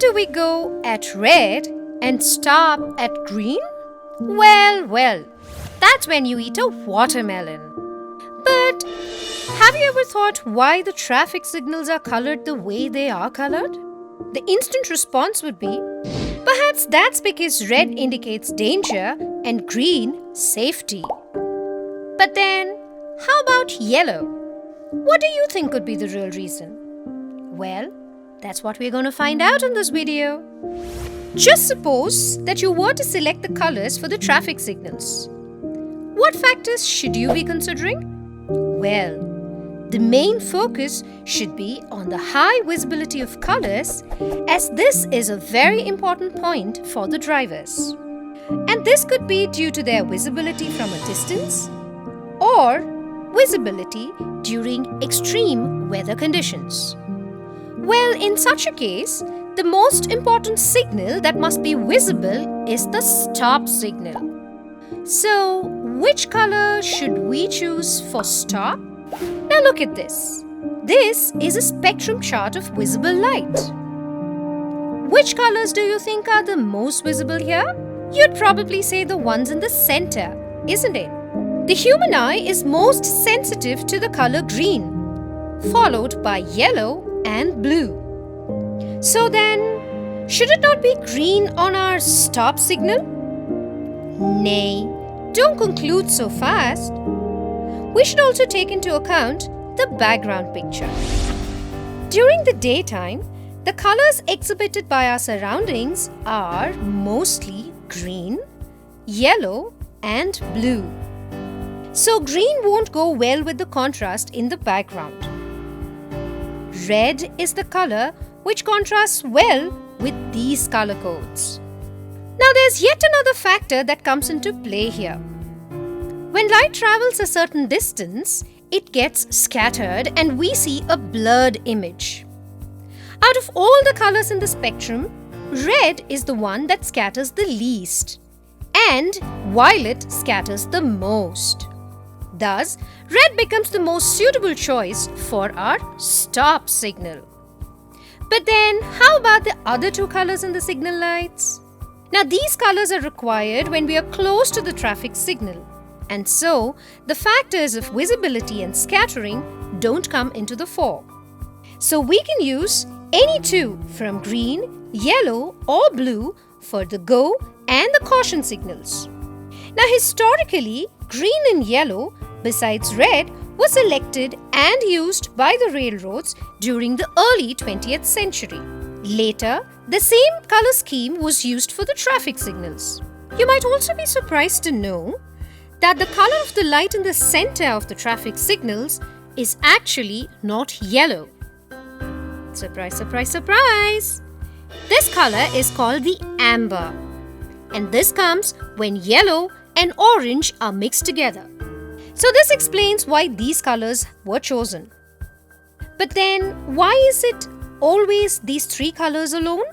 do we go at red and stop at green? Well, that's when you eat a watermelon. But have you ever thought why the traffic signals are colored the way they are colored? The instant response would be, perhaps that's because red indicates danger and green safety. But then, how about yellow? What do you think could be the real reason? Well, that's what we're going to find out in this video. Just suppose that you were to select the colors for the traffic signals. What factors should you be considering? Well, the main focus should be on the high visibility of colors, as this is a very important point for the drivers. And this could be due to their visibility from a distance or visibility during extreme weather conditions. Well, in such a case, the most important signal that must be visible is the stop signal. So, which color should we choose for stop? Now look at this. This is a spectrum chart of visible light. Which colors do you think are the most visible here? You'd probably say the ones in the center, isn't it? The human eye is most sensitive to the color green, followed by yellow and blue. So then, should it not be green on our stop signal? Nay, don't conclude so fast. We should also take into account the background picture. During the daytime, the colors exhibited by our surroundings are mostly green, yellow, and blue. So green won't go well with the contrast in the background. Red is the color which contrasts well with these color codes. Now there's yet another factor that comes into play here. When light travels a certain distance, it gets scattered and we see a blurred image. Out of all the colors in the spectrum, red is the one that scatters the least, and violet scatters the most. Thus, red becomes the most suitable choice for our stop signal. But then, how about the other two colors in the signal lights? Now, these colors are required when we are close to the traffic signal, and so the factors of visibility and scattering don't come into the fore. So we can use any two from green, yellow, or blue for the go and the caution signals. Now, historically, green and yellow, besides red, was selected and used by the railroads during the early 20th century. Later, the same color scheme was used for the traffic signals. You might also be surprised to know that the color of the light in the center of the traffic signals is actually not yellow. Surprise, surprise, surprise! This color is called the amber, and this comes when yellow and orange are mixed together. So this explains why these colors were chosen. But then, why is it always these three colors alone?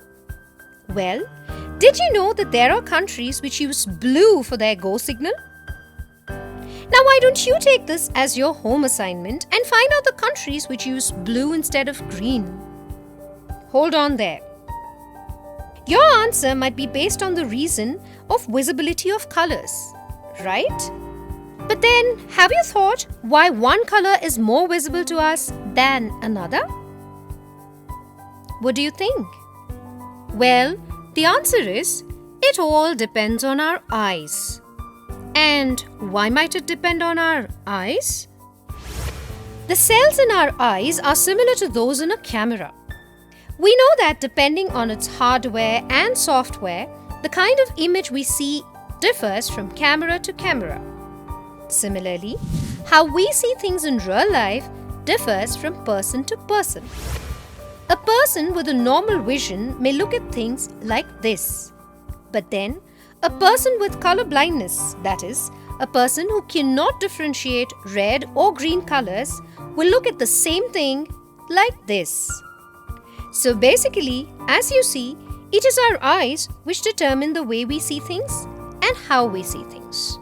Well, did you know that there are countries which use blue for their go signal? Now, why don't you take this as your home assignment and find out the countries which use blue instead of green? Hold on there. Your answer might be based on the reason of visibility of colors, right? But then, have you thought why one color is more visible to us than another? What do you think? Well, the answer is, it all depends on our eyes. And why might it depend on our eyes? The cells in our eyes are similar to those in a camera. We know that depending on its hardware and software, the kind of image we see differs from camera to camera. Similarly, how we see things in real life differs from person to person. A person with a normal vision may look at things like this. But then, a person with color blindness, that is, a person who cannot differentiate red or green colors, will look at the same thing like this. So basically, as you see, it is our eyes which determine the way we see things and how we see things.